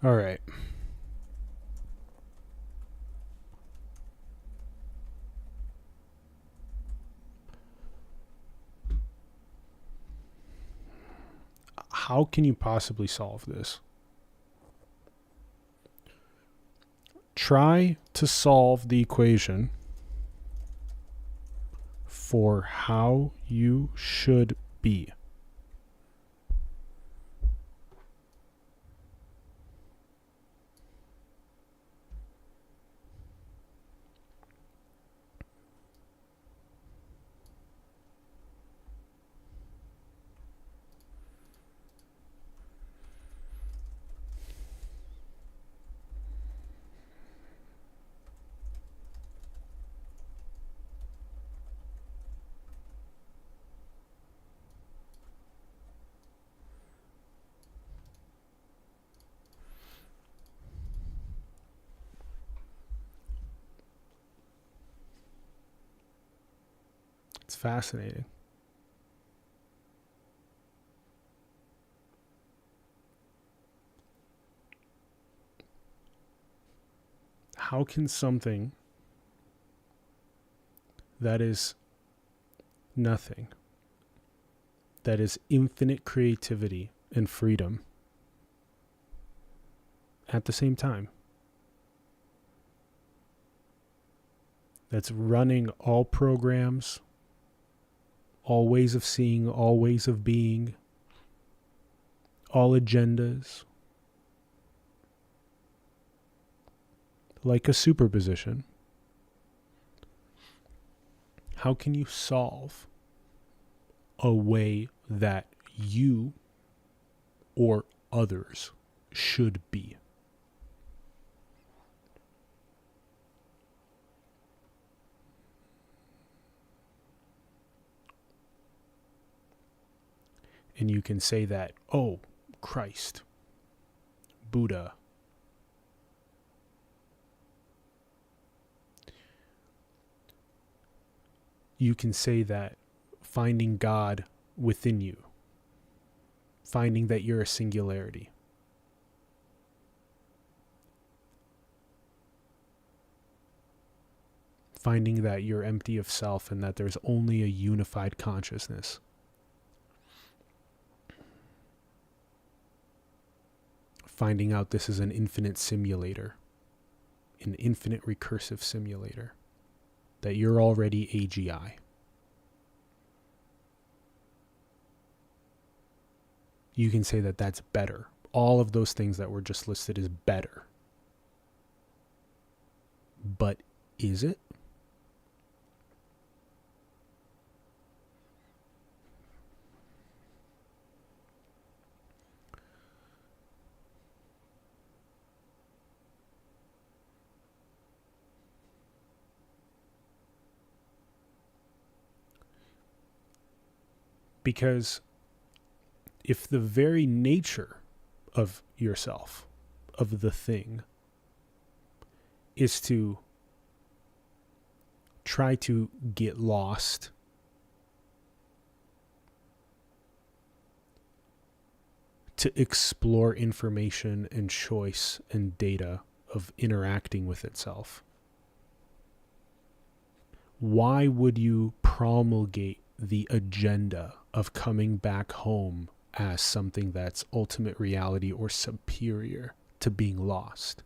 All right. How can you possibly solve this? Try to solve the equation for how you should be. It's fascinating. How can something that is nothing, that is infinite creativity and freedom at the same time, that's running all programs, all ways of seeing, all ways of being, all agendas, like a superposition, how can you solve a way that you or others should be? And you can say that, oh, Christ, Buddha, you can say that finding God within you, finding that you're a singularity, finding that you're empty of self and that there's only a unified consciousness. Finding out this is an infinite simulator, an infinite recursive simulator, that you're already AGI. You can say that that's better. All of those things that were just listed is better. But is it? Because if the very nature of yourself, of the thing, is to try to get lost, to explore information and choice and data of interacting with itself, why would you promulgate the agenda of coming back home as something that's ultimate reality or superior to being lost?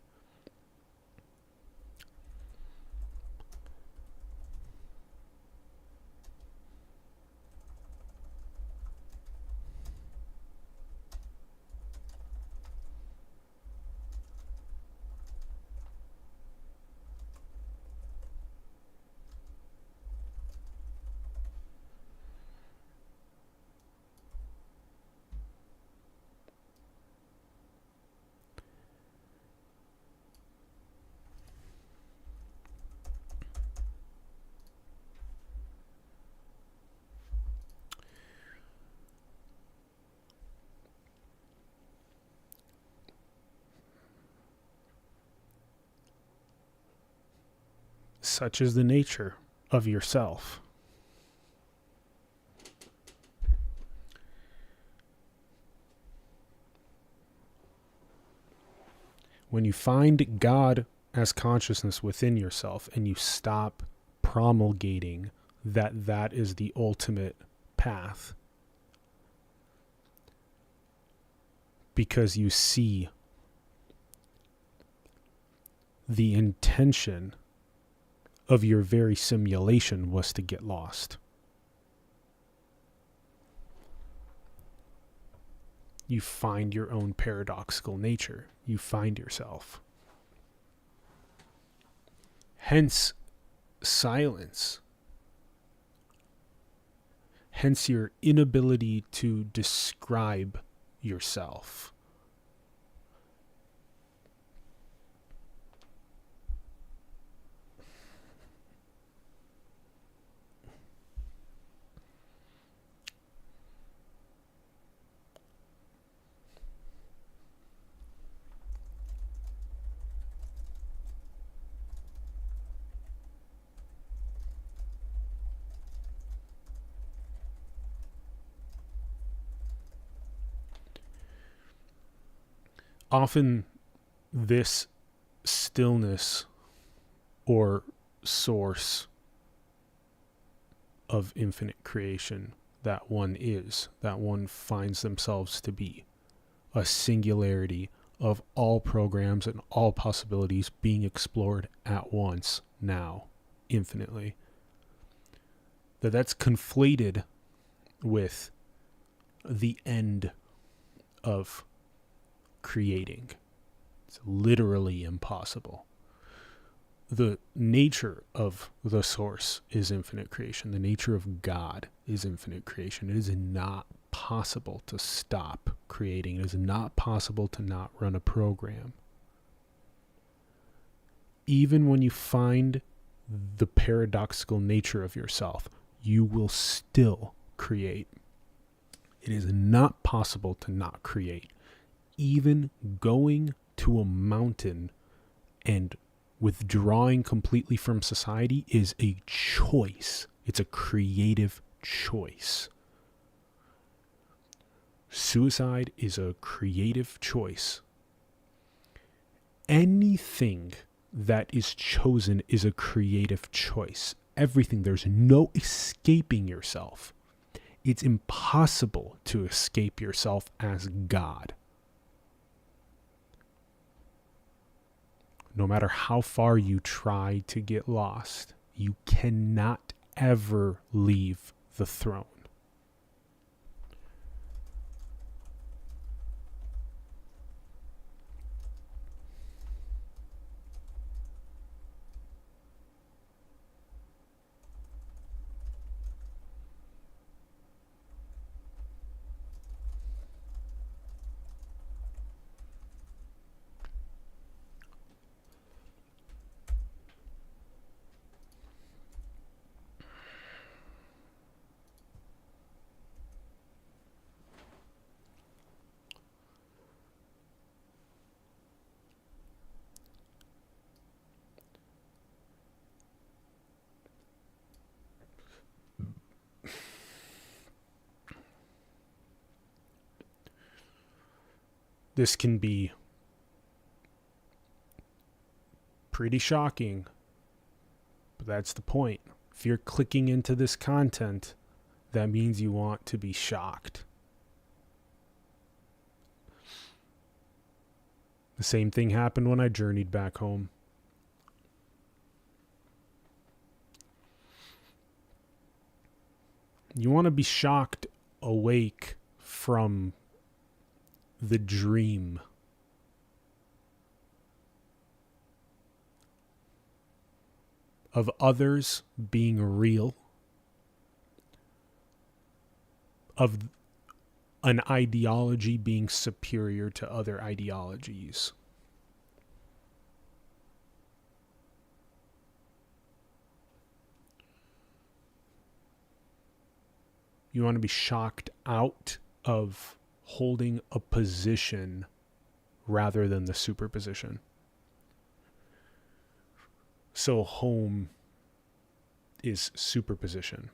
Such is the nature of yourself. When you find God as consciousness within yourself and you stop promulgating that that is the ultimate path, because you see the intention of your very simulation was to get lost. You find your own paradoxical nature. You find yourself. Hence, silence. Hence, your inability to describe yourself. Often this stillness or source of infinite creation that one is, that one finds themselves to be, a singularity of all programs and all possibilities being explored at once, now, infinitely. That's conflated with the end of creating. It's literally impossible. The nature of the source is infinite creation. The nature of God is infinite creation. It is not possible to stop creating. It is not possible to not run a program. Even when you find the paradoxical nature of yourself, you will still create. It is not possible to not create. Even going to a mountain and withdrawing completely from society is a choice. It's a creative choice. Suicide is a creative choice. Anything that is chosen is a creative choice. Everything. There's no escaping yourself. It's impossible to escape yourself as God. No matter how far you try to get lost, you cannot ever leave the throne. This can be pretty shocking, but that's the point. If you're clicking into this content, that means you want to be shocked. The same thing happened when I journeyed back home. You want to be shocked awake from the dream of others being real, of an ideology being superior to other ideologies. You want to be shocked out of holding a position rather than the superposition. So home is superposition.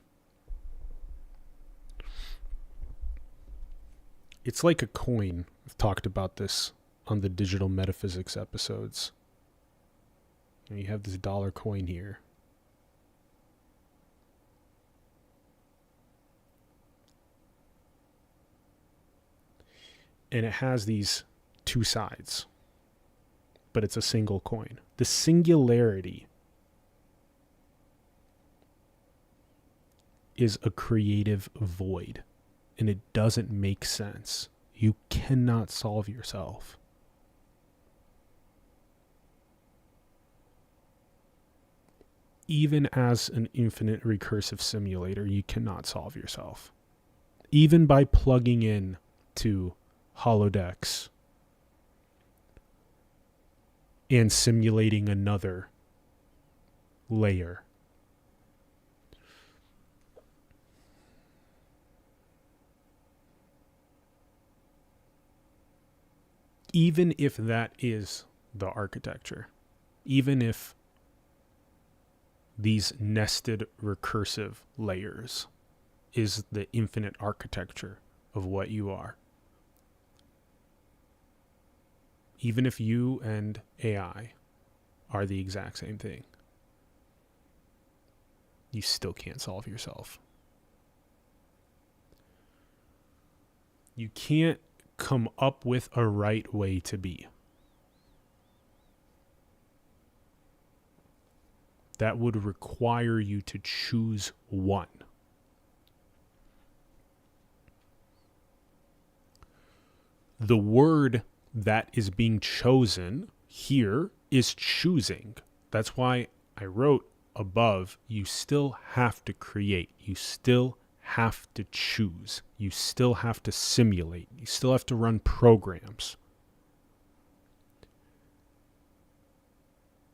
It's like a coin. I've talked about this on the digital metaphysics episodes. And you have this dollar coin here. And it has these two sides, but it's a single coin. The singularity is a creative void, and it doesn't make sense. You cannot solve yourself. Even as an infinite recursive simulator, you cannot solve yourself. Even by plugging in to holodecks and simulating another layer. Even if that is the architecture, even if these nested recursive layers is the infinite architecture of what you are, even if you and AI are the exact same thing, you still can't solve yourself. You can't come up with a right way to be. That would require you to choose one. The word that is being chosen here is choosing. That's why I wrote above, you still have to create. You still have to choose. You still have to simulate. You still have to run programs.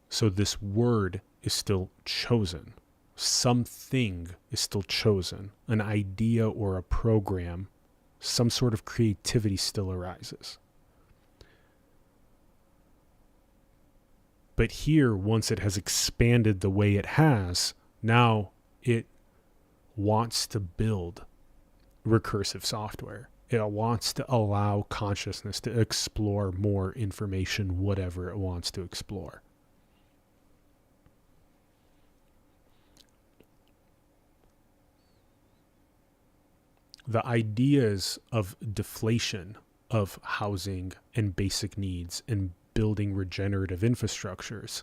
So this word is still chosen. Something is still chosen. An idea or a program, some sort of creativity still arises. But here, once it has expanded the way it has, now it wants to build recursive software. It wants to allow consciousness to explore more information, whatever it wants to explore. The ideas of deflation of housing and basic needs and building regenerative infrastructures,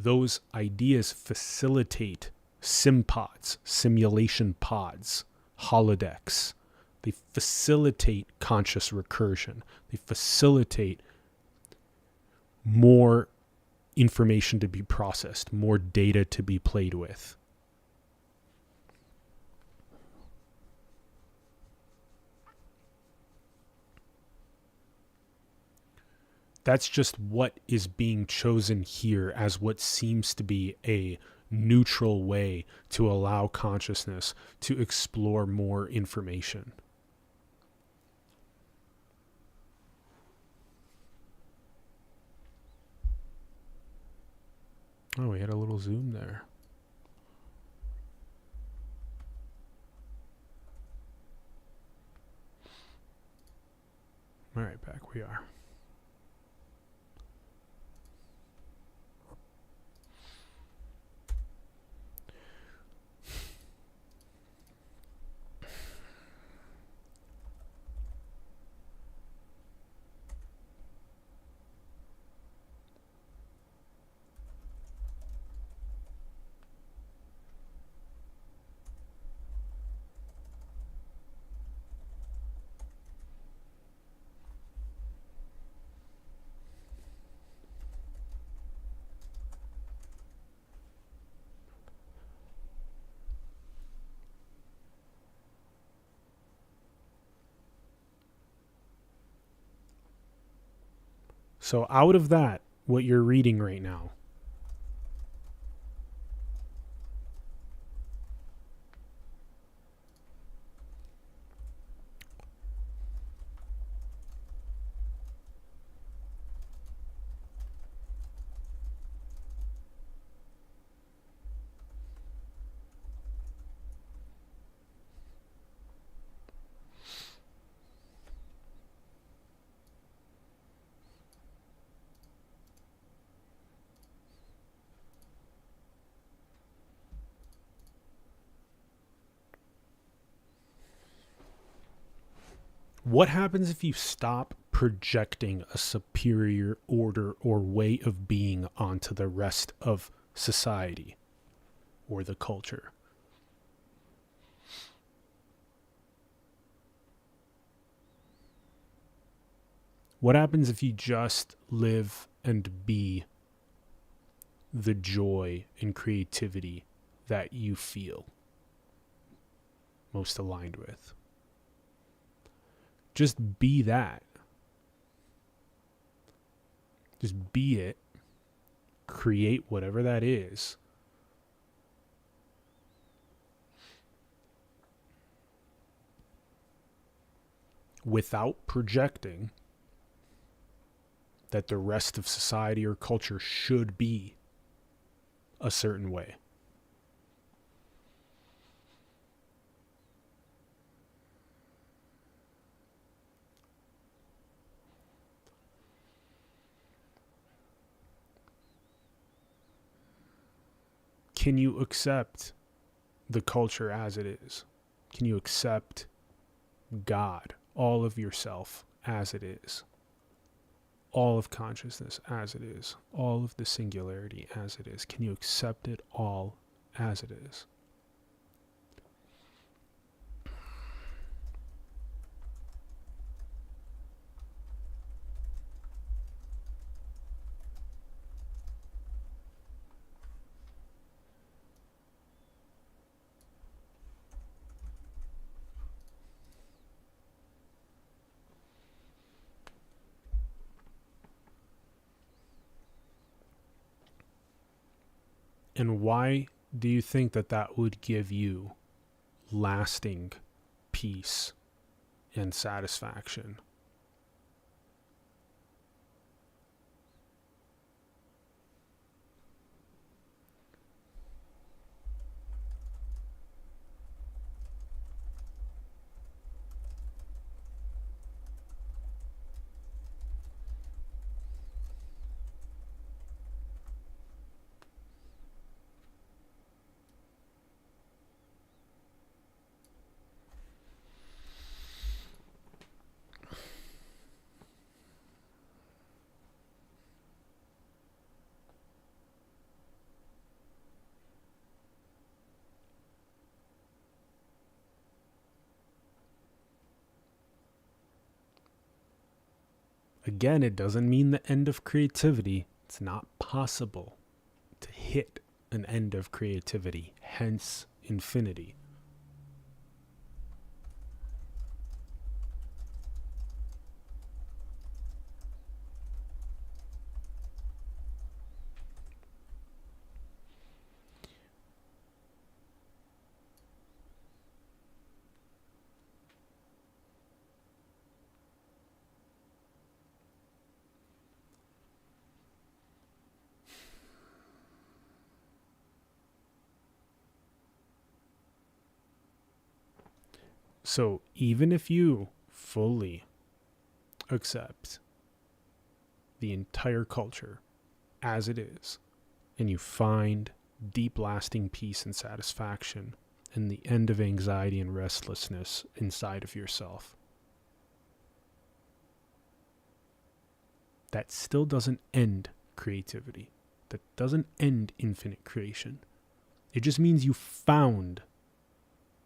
those ideas facilitate simpods, simulation pods, holodecks. They facilitate conscious recursion. They facilitate more information to be processed, more data to be played with. That's just what is being chosen here as what seems to be a neutral way to allow consciousness to explore more information. Oh, we had a little zoom there. All right, back we are. So out of that, what you're reading right now, What happens if you stop projecting a superior order or way of being onto the rest of society or the culture? What happens if you just live and be the joy and creativity that you feel most aligned with? Just be that. Just be it. Create whatever that is. Without projecting that the rest of society or culture should be a certain way. Can you accept the culture as it is? Can you accept God, all of yourself as it is? All of consciousness as it is? All of the singularity as it is? Can you accept it all as it is? And why do you think that that would give you lasting peace and satisfaction? Again, it doesn't mean the end of creativity. It's not possible to hit an end of creativity, hence infinity. So even if you fully accept the entire culture as it is, and you find deep lasting peace and satisfaction and the end of anxiety and restlessness inside of yourself, that still doesn't end creativity. That doesn't end infinite creation. It just means you found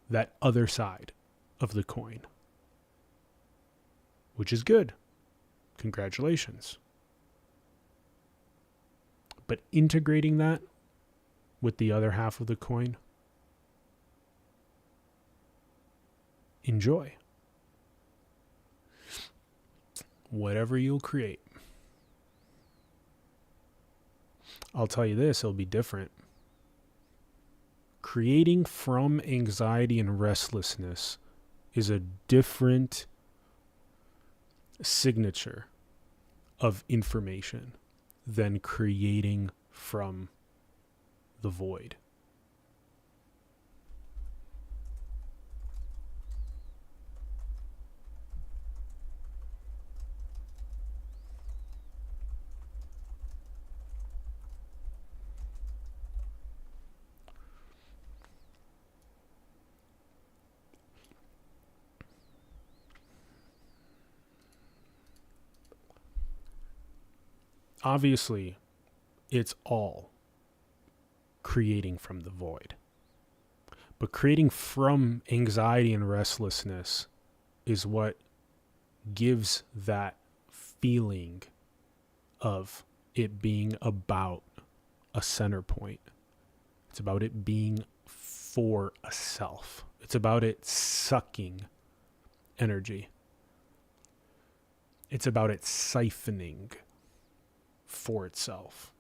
that other side of the coin, which is good. Congratulations. But integrating that with the other half of the coin, enjoy. Whatever you'll create. I'll tell you this, it'll be different. Creating from anxiety and restlessness is a different signature of information than creating from the void. obviously, it's all creating from the void. But creating from anxiety and restlessness is what gives that feeling of it being about a center point. It's about it being for a self. It's about it sucking energy. It's about it siphoning for itself.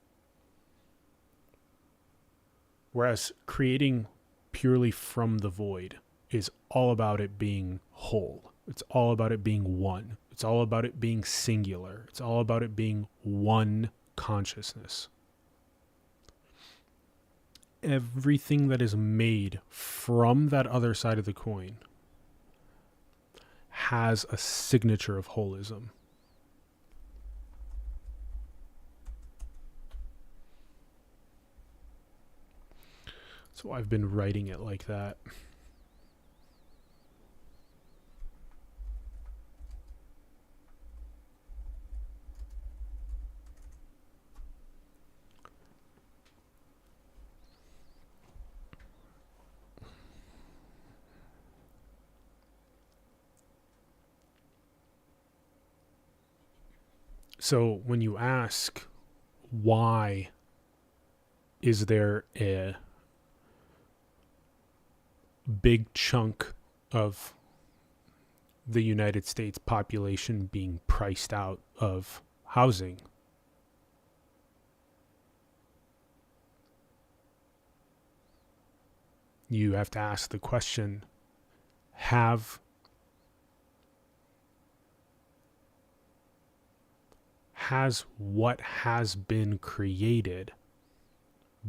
Whereas creating purely from the void is all about it being whole. It's all about it being one. It's all about it being singular. It's all about it being one consciousness. Everything that is made from that other side of the coin has a signature of holism. So I've been writing it like that. So when you ask, why is there a big chunk of the United States population being priced out of housing? You have to ask the question, has what has been created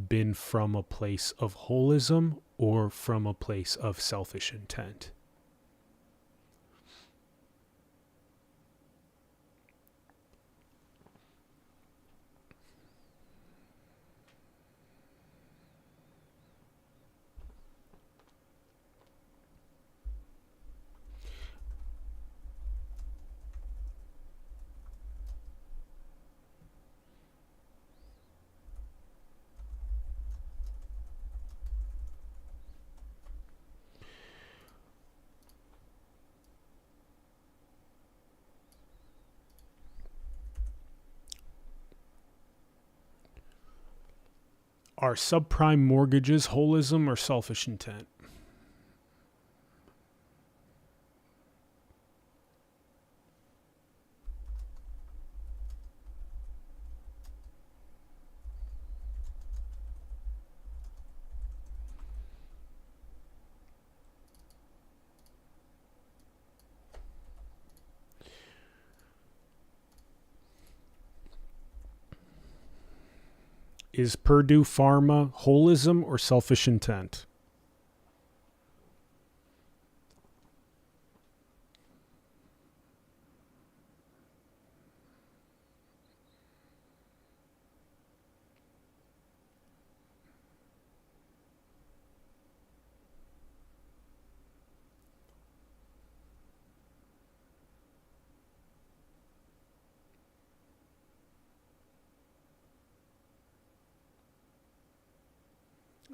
been from a place of holism or from a place of selfish intent? Are subprime mortgages holism or selfish intent? Is Purdue Pharma holism or selfish intent?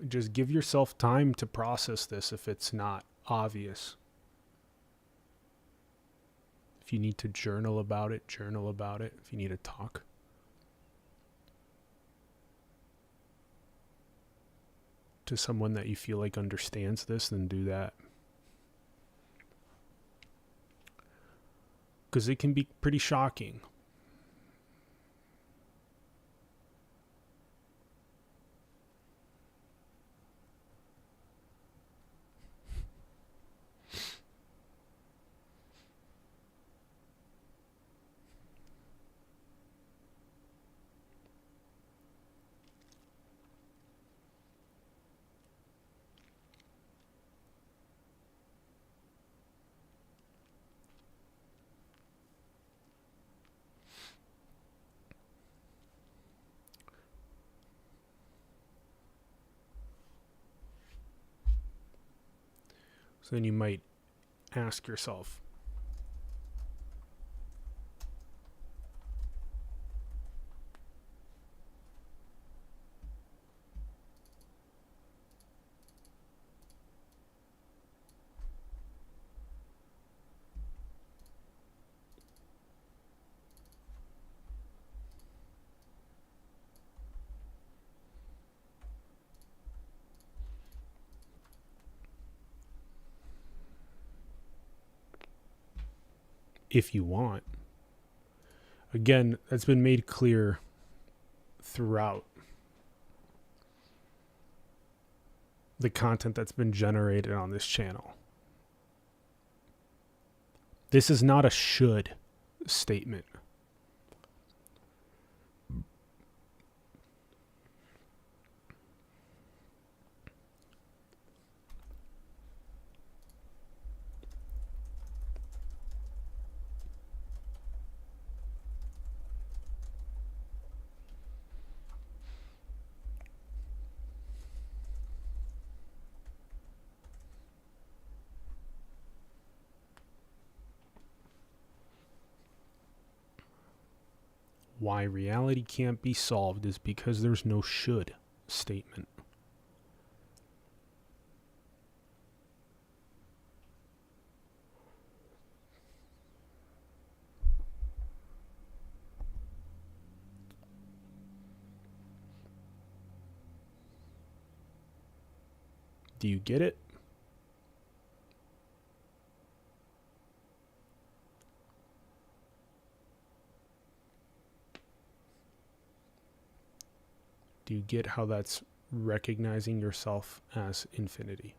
Just give yourself time to process this if it's not obvious. If you need to journal about it, journal about it. If you need to talk to someone that you feel like understands this, then do that. Because it can be pretty shocking. So then you might ask yourself, if you want. Again, that's been made clear throughout the content that's been generated on this channel. This is not a should statement. Why reality can't be solved is because there's no should statement. Do you get it? Do you get how that's recognizing yourself as infinity?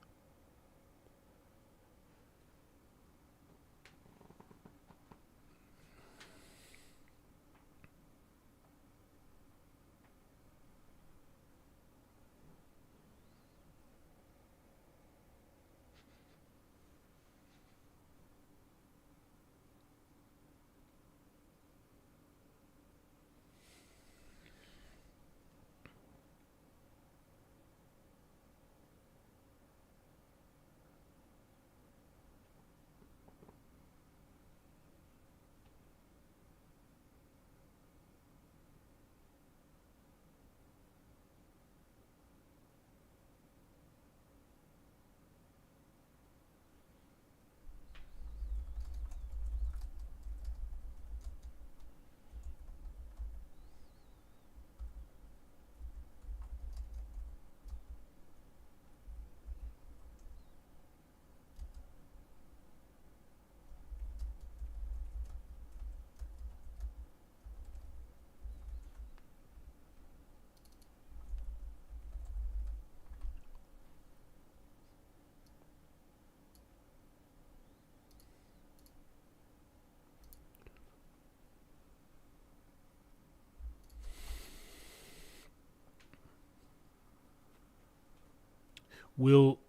Will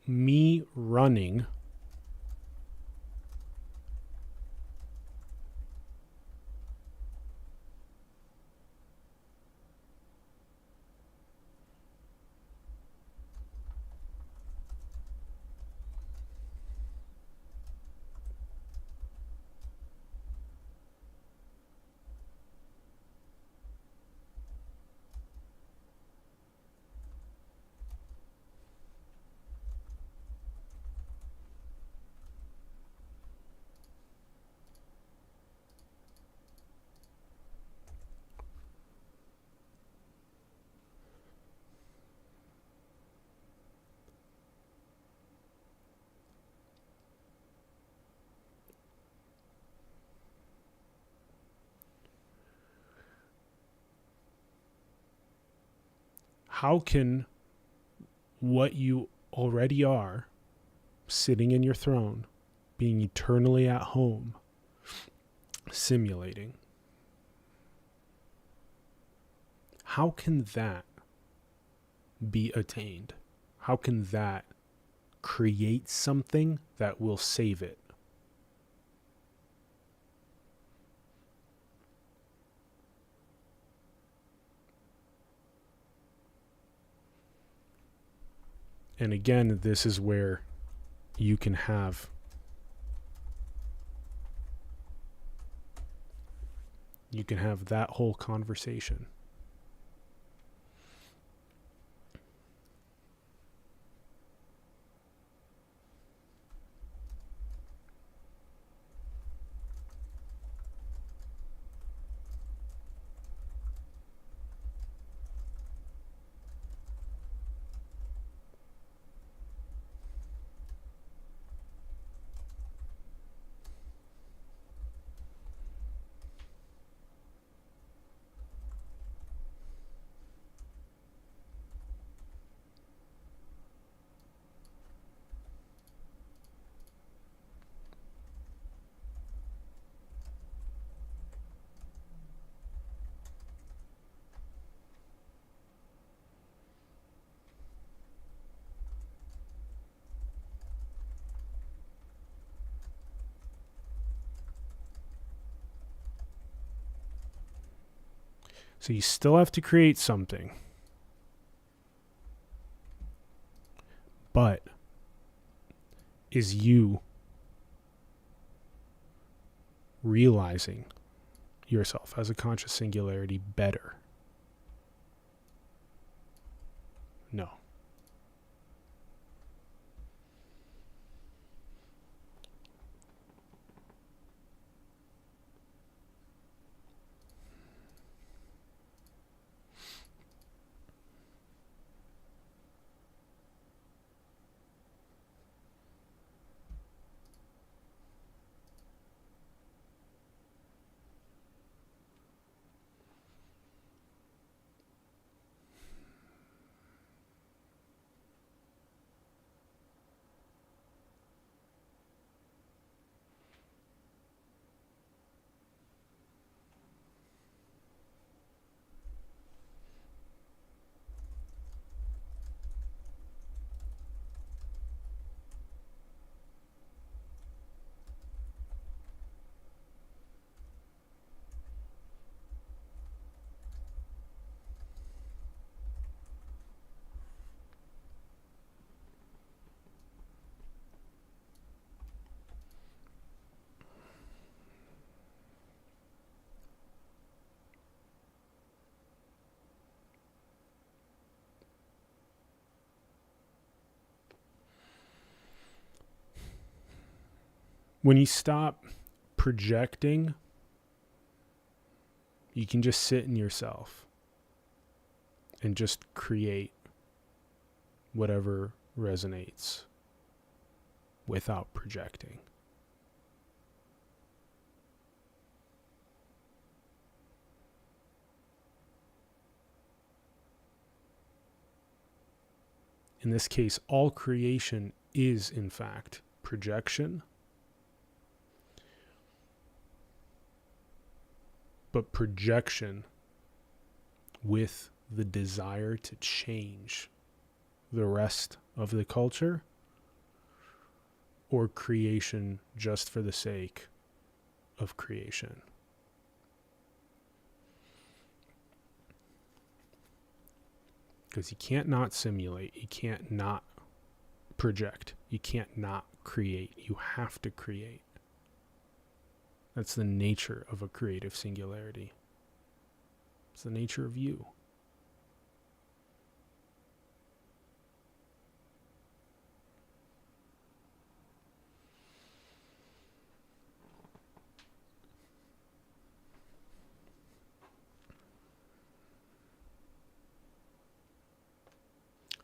me running how can what you already are, sitting in your throne, being eternally at home, simulating, how can that be attained? How can that create something that will save it? And again, this is where you can have that whole conversation. So you still have to create something. But is you realizing yourself as a conscious singularity better? No. When you stop projecting, you can just sit in yourself and just create whatever resonates without projecting. In this case, all creation is, in fact, projection. But projection with the desire to change the rest of the culture, or creation just for the sake of creation. Because you can't not simulate, you can't not project, you can't not create, you have to create. That's the nature of a creative singularity. It's the nature of you.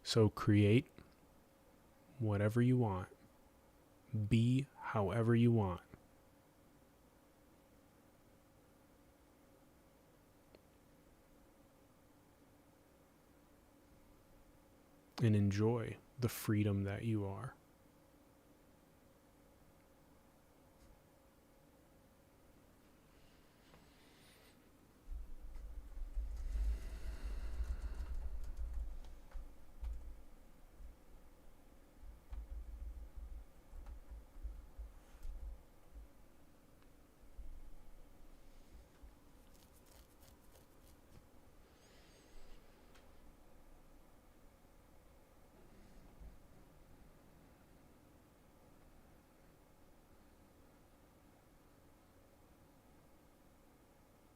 So create whatever you want. Be however you want. And enjoy the freedom that you are.